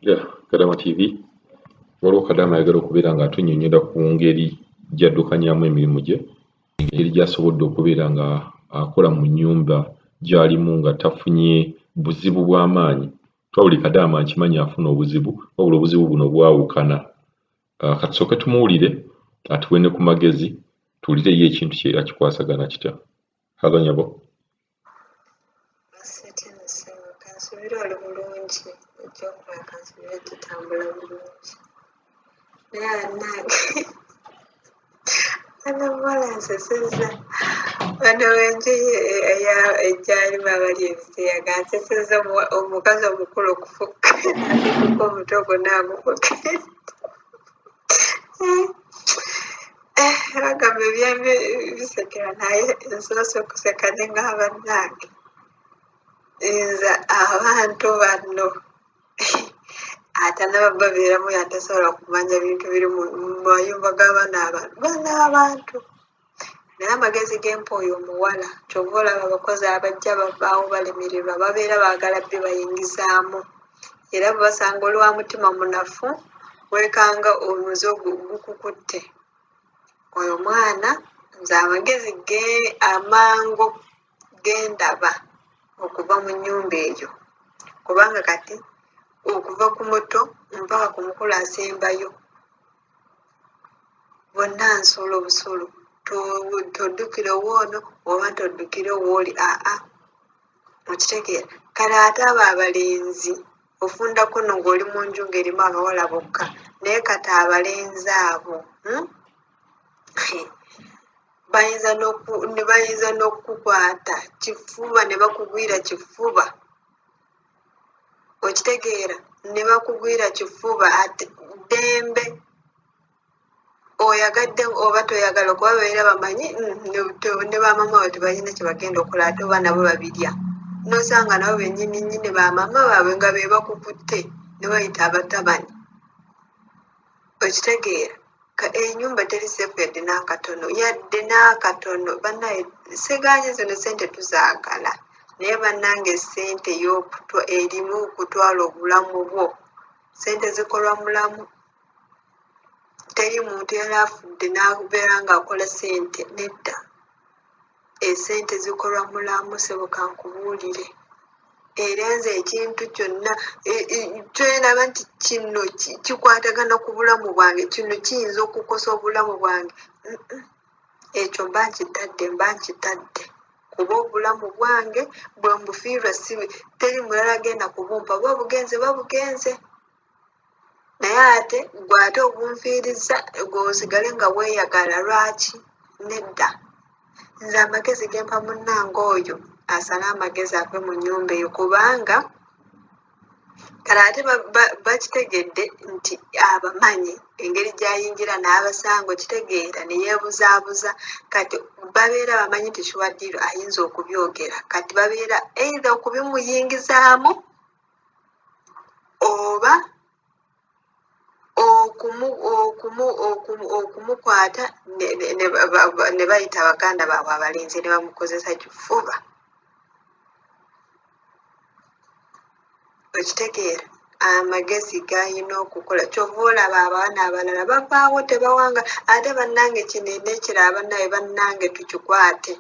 Yeah, Kadama TV waliwo Kadama ayagala okubeera nga atunnyonnyola ku ngeri gy'addukanyaamu emirimu gye, engeri gy'asobodde okubeera nga akola mu nnyumba gy'alimu nga tafunye buzibu bw'amaanyi. Twabuli Kadama nkimanyi afuna obuzibu, wabula obuzibu buno bwawukana. Katusooke tumuwulire atuwe ne ku magezi tuwulire ye ekintu kye akikwasagana kitya. Halo nyabo. Kansubira oli bulungi ekyokukola kansubira kitambula bulungi naye nange anamuwala nseseza wano wenju egyalimu abali ebiseera nseseza omukazi omukulu okufuka nakuko omuto gwonna agufukire bagamba ebyambi bisekera naye nsoose okuseka ne ngaba nange nza abantu bano ate nababeeramu yatasobola kumanya bintu biri mu mayumba g'abaana abantu naye amagezi g'empa oyo omuwala kyova olaba abakozi abajja babaawo balemererwa babeera baagala bbe bayingizaamu era bwe basanga oli wa mutima munafu weekanga omuze gukukutte oyo mwana nze amagezi ge amangu gendaba okuva mu nnyumba eyo kubanga kati okuva ku muto mpaka ku mukulu asembayo bonna nsolo busolo toddukire woono oba toddukire wooli okitegeera kale ate abo abalenzi ofundako no ng'oli mu nju ng'erimu abawala bokka naye kati abalenzi abo bayinza n'okukwata kifuba ne bakugwira kifuba okitegeera ne bakugwira kifuba ate ddembe oyagadde oba toyagala kuba babeera bamanyi ne bamama bawe tebalina kye bagenda okola ate oba nabo babirya nosanga nabo bennyini bamama baabwe nga be bakukutte ne bayita abatabani okitegeera ennyumba teri seefu yadde n'akatono bannaye seganye zino sente tuzaagala naye bannange sente erimu okutwala obulamu bwo sente zikolwa mulamu teri muntu yali afudde n'abeera ng'akola sente nedda esente zikolwa mulamu seboka nkubuulire era nze ekintu kyonna kyolaba nti kino kikwatagana ku bulamu bwange kino kiyinza okukosa obulamu bwange ekyo mba nkitadde kuba obulamu bwange bwe mbufiirwa sibi teri mulala agenda kubumpa babugenze naye ate gwe ate obunfiiriza gweosigale nga weeyagala lwaki nedda nze amagezi gempa munnange oyo asala amagezi ave mu nnyumba eyo kubanga kale ate bakitegedde nti abamanyi engeri gy'ayingira n'abasanga okitegeera ne yeebuzaabuza kati babeera bamanyi nti kiwaddiro ayinza okubyogera kati babeera eitha okubimuyingizaamu oba okumukwata ne bayita baganda baabwe abalenzi ne bamukozesa kifuba okitegeera amagezi g'ayina okukola kyova olaba abaana abalala bavaawo tebawanga ate bannange kino nekiraba bannaye bannange tukikwate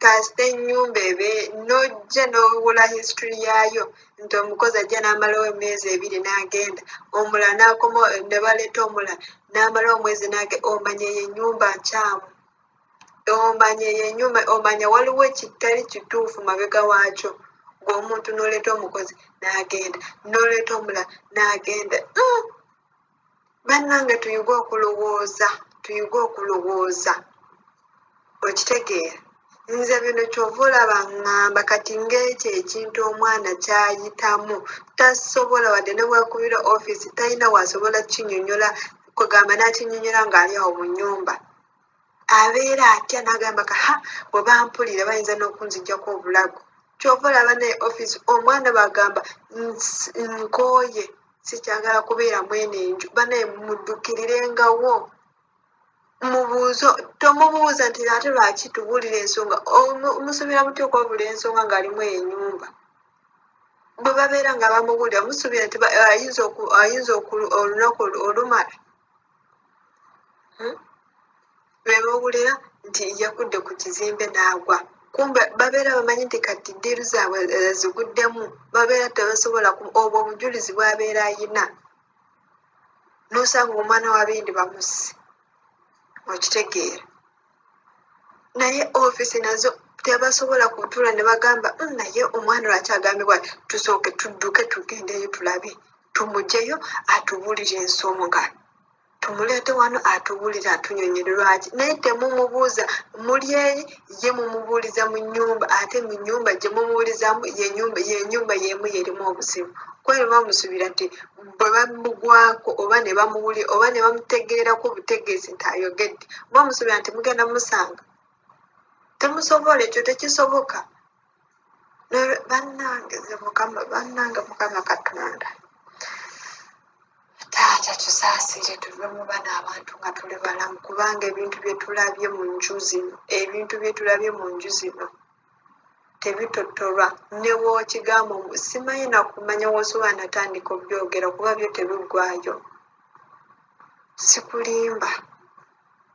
kasita ennyumba ebe nojja n'owula history yaayo nti omukozi ajja n'amalawo emyezi 2 n'agenda omulala n'akoma ne baleeta omulala n'amala omwezi omanya eyo ennyumba nkyamu omanya waliwo ekitali kituufu mabega waakyo gweomuntu n'oleeta omukozi n'agenda n'oleeta omulala n'agenda bannange tuyige okulowooza okitegeera nze bino kyova olaba ŋŋamba kati ng'ekyo ekintu omwana kyayitamu tasobola wadde ne bwakubira ofiisi talina wasobola kinyonyola kwegamba n'akinyonyola ng'ali awo mu nnyumba abeera atya n'agamba bwe bampulira bayinza n'okunziggyako obulago kyova olaba ne ofiisi omwana bagamba nkooye sikyagala kubeera mwene enju banaye muddukirirengawo mubuuzo tomubuuza nti ate lwaki tubuulira ensonga musobola mutya okwabula ensonga ng'alimu ennyumba bwe babeera nga bamubuulira musuubira nti ayinza olunaku olumala be babuulira nti yakudde ku kizimbe n'agwa kumbe babeera bamanyi nti kati ddiiru zaabwe ziguddemu babeera tebasobola obwo obujulizi bwabeera ayina n'osanga omwana wa bindi bamusse okitegeera naye ofiisi nazo tebasobola kutuula ne bagamba naye omwana lwaki agambibwa tusooke tudduke tugendeyo tulabe tumugyeyo atubuulire ensonga tumuleete wano atubuulire atunyonyere lwaki naye temumubuuza muli eri ye mumubuuliza mu nnyumba ate mu nnyumba gye mumubuulizamu yenyumba yemu yerimu obuzibu kwerima musuubira nti bwe bamugwako oba ne bamuwulira oba ne bamutegeerako obutegeezi nti ayogedde oba musuubira nti mugenda musanga temusobola ekyo tekisoboka bannange mukama katonda taata tusaasire tuve mu bano abantu nga tuli balamu kubanga ebintu bye tulabye mu nju zino tebitottolwa ne wookigamba simanyi nakumanya wosobola natandika obyogera kuba byo tebiggwayo sikulimba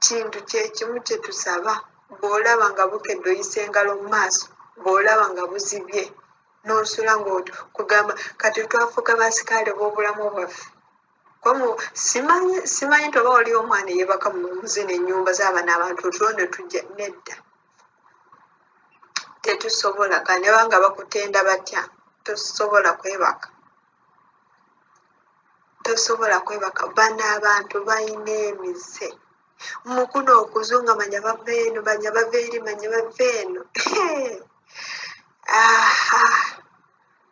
kintu kyekimu kye tusaba bw'olaba nga bukedde oyisa engalo mu maaso bw'olaba nga buzibye n'osula ngakugamba kati twafuuka basikaale b'obulamu bwaffe simanyi toba oli omwana eyebaka muzina ennyumba z'abana abantu otulo ne tujja nedda tetusobola kandi banga bakutenda batya tosobola kwebaka bano abantu balina emize mukuno okuzunga manya bava eno manya bava eri manya bava eno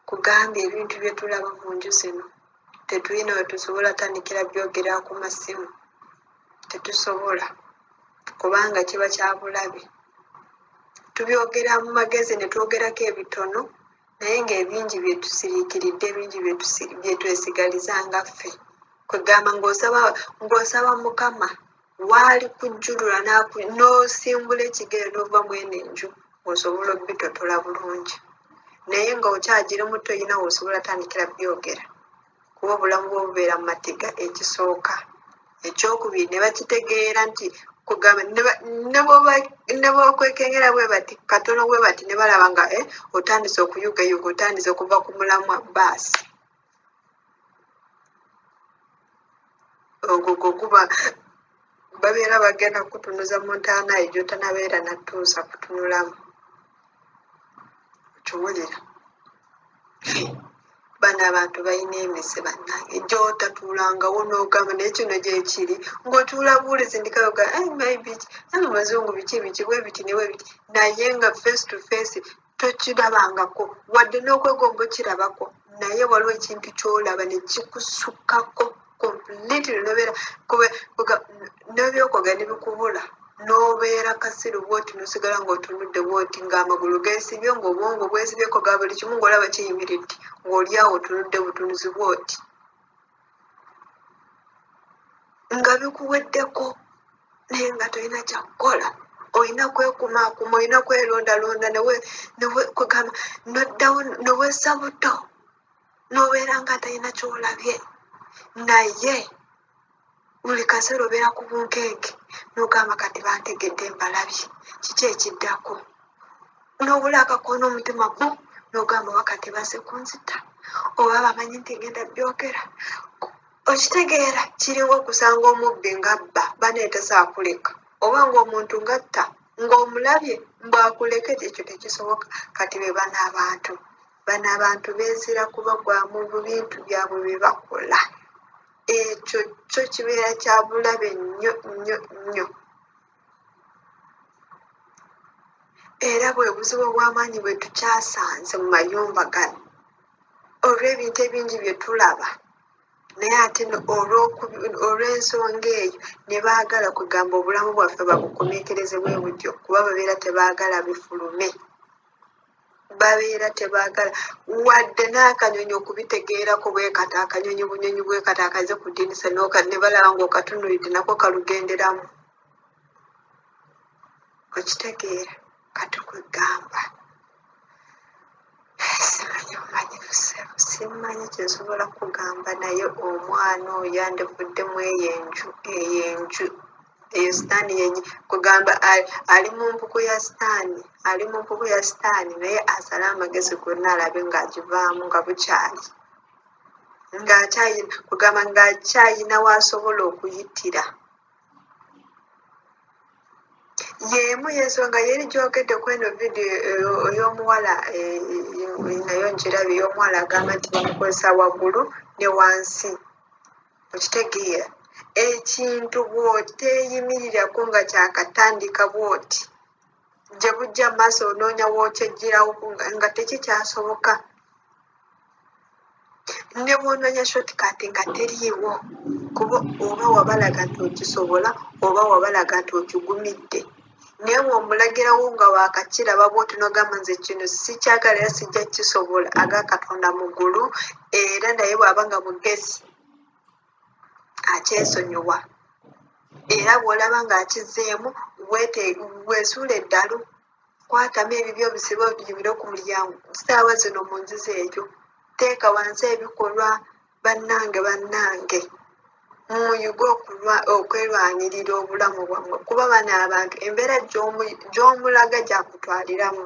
kugambye ebintu bye tulaba mu nju zino tetulina we tusobola tandikira byogera ku masimu tetusobola kubanga kiba kya bulabe tubyogera mu magezi ne twogerako ebitono naye ng'ebingi byetusiriikiridde ebingi byetwesigaliza nga ffe kwegamba ng'osaba mukama waali kujjulula n'osimbula ekigere n'ova mu eno enju osobola obitotola bulungi naye nga okyagiri muto olina weosobola tandikira byogera kuba obulamu bwobubeera mu matiga ekisooka ekyokubiri ne bakitegeera nti kugamba ne bwokwekengera bwe bati katono bwe bati ne balaba nga otandise okuyugayuga otandise okuva ku mulamwa baasi ogwo guba babeera bagenda kutunuza mu ntaana eyo gyotanabeera natuusa kutunulamu okiwulira bano abantu balina emize bannange gyotatuulangawo n'ogamba naye kino gyekiri ng'otuula buulizindikayoga maybe amazungu biki bwe biti ne bwe biti naye nga face to face tokirabangako wadde n'okwegomba okirabako naye waliwo ekintu ky'olaba ne kikusukkako completely n'ebyokwogera ne bikubula n'obeera kasiru bwoti n'osigala ng'otunudde bwoti ng'amagulu geesibye ng'obwongo bwesibyeko ga buli kimu ng'olaba kiyimiridde ng'oli awo otunudde butunuzi bwoti nga bikuweddeko naye nga tolina kyakukola olina kwekumaakuma olina kwerondalonda kwegamba noddawo neweesa buto n'obeera nga talina kyolabye naye buli kaseera obeera ku bunkeege n'ogamba kati bantegedde mbalabye kiki ekiddako n'obula akakoona omutima n'ogamba wakati baze kunzita oba bamanyi nti ngenda byogera okitegeera kiringa okusanga omubbi ng'abba baneetasaakuleka oba ng'omuntu ng'atta ng'omulabye mbwakuleka ekyo tekisoboka kati be bano abantu beezira kubagwamu mu bintu byabwe bye bakola ekyo kyo kibeera kya bulabe nnyo nnyo nnyo era bwe buzibu obw'amaanyi bwe tukyasanze mu mayumba gano olw'ebintu ebingi bye tulaba naye ate olw'ensonga eyo ne baagala kugamba obulamu bwaffe babukomeekereze bwe butyo kuba babeera tebaagala bifulume babeera tebaagala wadde n'akanyonyi okubitegeerako bwekati akanyonyi bunyonyi bwekati akaze ku ddinisa ne balaba ng'okatunulidde nako kalugenderamu okitegeera kati kwegamba Simanyi kyensobola kugamba naye omwana oyo yandivuddemu eyo enju eyo sitaani yenyi kugamba ali mu mpuku ya sitaani naye asale amagezi gonna alabe ng'agivaamu nga bukyali kugamba ng'akyayina w'asobola okuyitira y'emu y'ensonga yeri gyogedde ku eno vidiyo ey'omuwala nayo ngirabye ey'omuwala agamba nti bamukozesa waggulu ne wansi okitegeera ekintu bw'oteeyimirirako nga kyakatandika bw'oti gye bujja mu maaso onoonya w'okyeggyirawo nga tekikyasoboka ne bw'onoonya shotikati nga teriiwo kuba oba wabalaga nti okisobola oba wabalaga nti okigumidde naye bw'omulagirawo nga waakakiraba bw'oti n'ogamba nze kino sikyagala era sijja kisobola aga Katonda muggulu era naye bw'aba nga mugezi akyesonyiwa era bw'olaba ng'akizzeemu weesuula eddalu kwatamu ebibyo obisibe obiyimire ku mulyango saawa zino mu nzizi ekyo teeka wansi ebikolwa bannange muyige okwerwanirira obulamu bwammwe kuba bano abantu embeera gy'omulaga gyakutwaliramu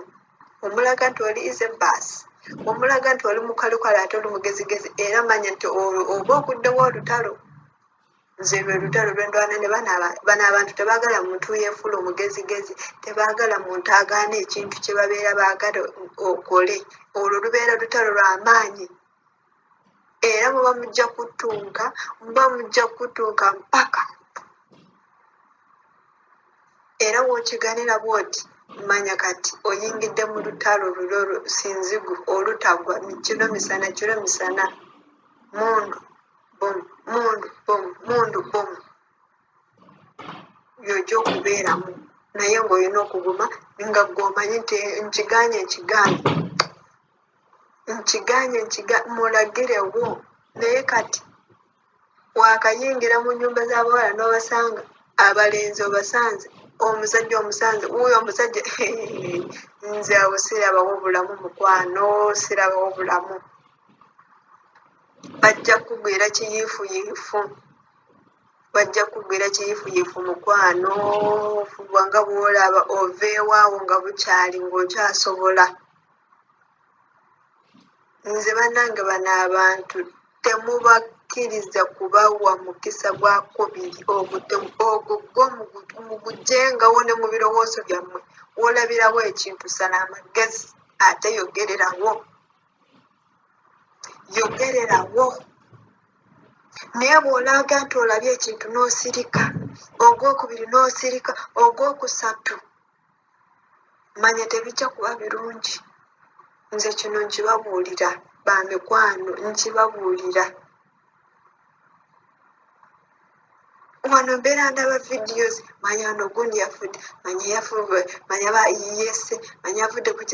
omulaga nti oli izebaasi omulaga nti oli mukalukale ate oli mugezigezi era manya nti oba oguddewo olutalo nze lwe lutalo lwendwana ne bano abantu tebaagala muntu yeefuula omugezigezi tebaagala muntu agaana ekintu kye babeera baagala okole olwo lubeera lutalo lw'amaanyi era muba mujja kutunka mpaka era w'okiganira bw'oti manya kati oyingidde mu lutalo lulolo sinzigu olutagwa kiro misana mundu bomu yojja okubeeramu naye ng'olina okuguma nga gw'omanyi nti nkiganye mulagirewo naye kati waakayingira mu nnyumba z'abawala n'obasanga abalenzi obasanze omusajja omusanze wuuyo omusajja nze abo sirabawo bulamu mukwano sirabawo bulamu bajja kugwira kiyiifuyiifu mukwano fuba nga bw'olaba oveewaawo nga bukyali ng'okyasobola nze bannange bano abantu temubakkiriza kubawa mukisa gwa kubiri ogwo mugugyengawo ne mu birowoozo byammwe w'olabirawo ekintu sala amagezi ate yogererawo naye bw'olaga nti olabye ekintu n'osirika ogwokubiri n'osirika ogwokusatu manya tebijja kuba birungi nze kino nkibabuulira bamikwano nkibabuulira wano mbeera ndaba videos manya wano gundi yafudde manya yafudde manya yese manya avudde ku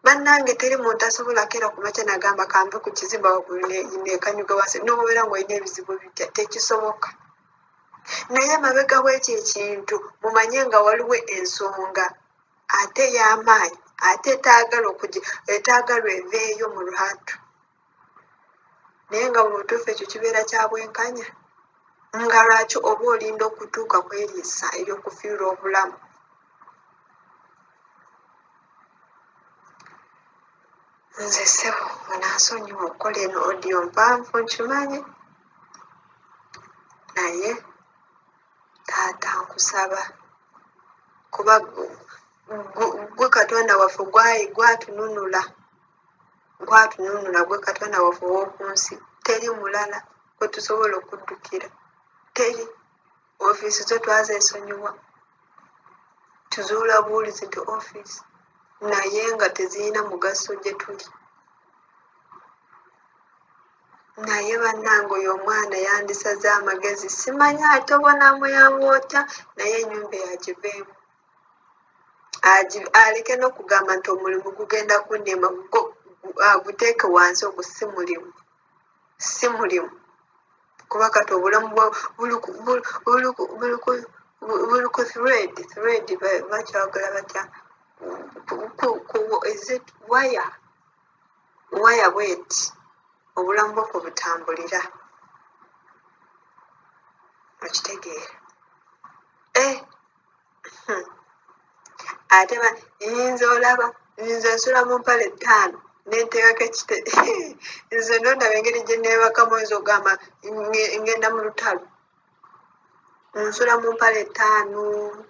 bannange teri muntu asobola keera ku makya nagamba kampe ku kizimba waggulu nekanyuga wansi n'obeera ng'olina ebizibu bitya tekisoboka naye mabega bw'ekyo ekintu mumanye nga waliwo ensonga ate ey'amaanyi ate etaagalwa eveeyo mu lwatu naye nga bw'otuufu ekyo kibeera kya bwenkanya nga lwaki oba olinda okutuuka ku eriisa ery'okufiirwa obulamu nze ssebo munansonyiwa okukola eno odiyo mpanvu nkimanyi naye taata nkusaba kuba gwe katonda waffe gwatununula gwe katonda waffe ow'oku nsi teri mulala gwe tusobola okuddukira teri ofiisi zo twazeesonyiwa tuzuula buwulizi nti ofiisi naye nga tezirina mugaso gye tuli naye bannange oyo omwana yandisaze amagezi simanyi atobonamu yawoota naye ennyumba yagiveemu aleke n'okugamba nti omulimu gugenda kunnema guteeke wansi ogwo si mulimu kuba kati obulamu buli ku thread bakyagala batya waya bweti obulamu bwo kubutambulira okitegeera ate nyinza olaba nyinza nsula mu mpale 5 nenteekako ekite nze nondaba engeri gye neebakamu oyinza ogamba ngenda mu lutalo nsula mu mpale 5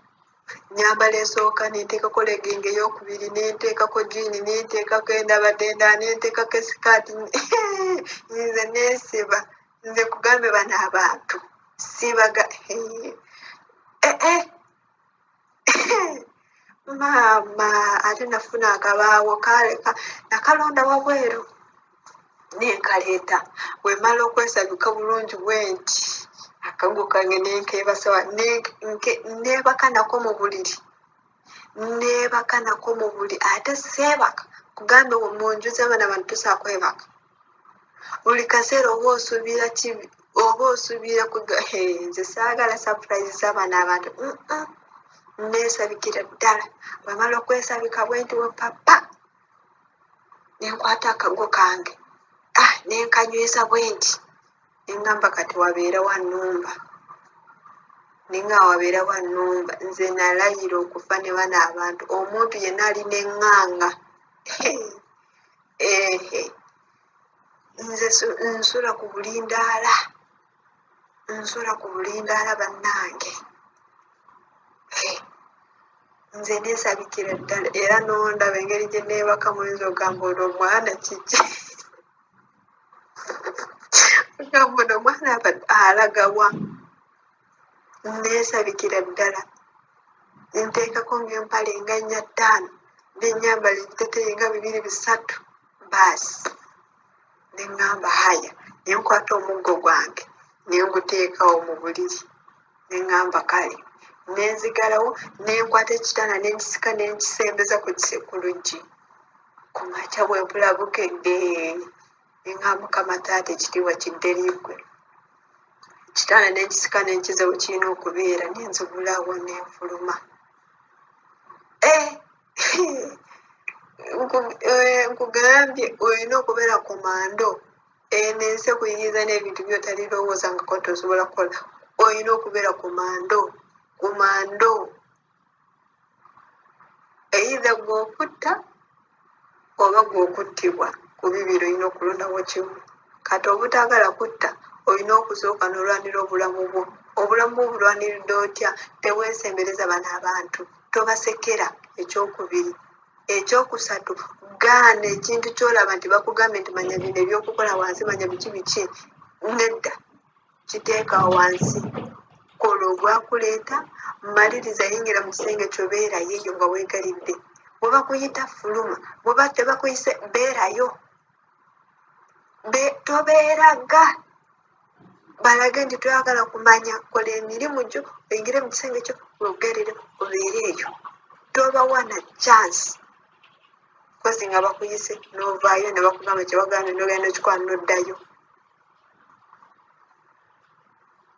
nyambala esooka nenteekako legingi eyokubiri nenteekako jiini nenteekako endabadenda nenteekako esikaati nze neesiba nze kugambe bano abantu sibaga maama ate nafuna akabaawo kaleka nakalonda wabweru nenkaleeta wemala okwesabika bulungi bwenti akago kange nenkeebasawa neebaka nako mu buliri ate seebaka kugambe munju z'abaana bantu tusakwebaka buli kaseera oba osuubira kibi oba osuubira nze saagala surprise z'abaana abantu neesabikira ddala wemala okwesabika bwenti wepapa nenkwata akago kange nenkanywesa bwenti nengamba kati wabeera wannumba ninga wabeera wannumba nze nalayira okufa ne bano abantu omuntu yenna alina eŋŋanga nze nsula ku bulindaala bannange nze neesabikira ddala era nondaba engeri gye neebaka muyinza ogamba ono omwana kiki ogamba ono omwana alagawa neesabikira ddala nteekako ngaempale nga 4-5 nenyambala ebiteteeyi nga 2-3 baasi neŋŋamba haya nenkwata omuggo gwange nenguteekawo mu buliri neŋŋamba kale nenzigalawo nenkwata ekitanda nenkisika nenkisembeza ku luggi ku makya bwe mpulabukedde neŋŋamba mukama taata ekitiibwa kidderiggwe ekitanda nenkisika nenkiza we kirina okubeera nenzigulawo nenfuluma nkugambye olina okubeera komando nensi ekuyingiza n'ebintu byotalirowooza nga tosobola kukola olina okubeera komando eitha gw'okutta oba gw'okuttibwa ku bibiri olina okulondawo kimu kati obutagala kutta olina okusooka n'olwanira obulamu bwo obulamu bwo obulwaniridde otya teweesembereza bano abantu tobasekera ekyokubiri ekyokusatu gaana ekintu kyolaba nti bakugambye nti manya bino ebyokukola wansi manya biki nedda kiteeka wansi kola ogwakuleeta maliriza yingira mu kisenge kyobeerayo eyo nga weegalidde bwe bakuyita fuluma bwe tebakuyise beerayo tobeeraga balage nti toyagala kumanya kola emirimu gyo oyingire mu kisenge kyo ogerere obeere eyo tobawa na chance kozi nga bakuyise novaayo ne bakugamba kyewagambye nogenda okikola noddayo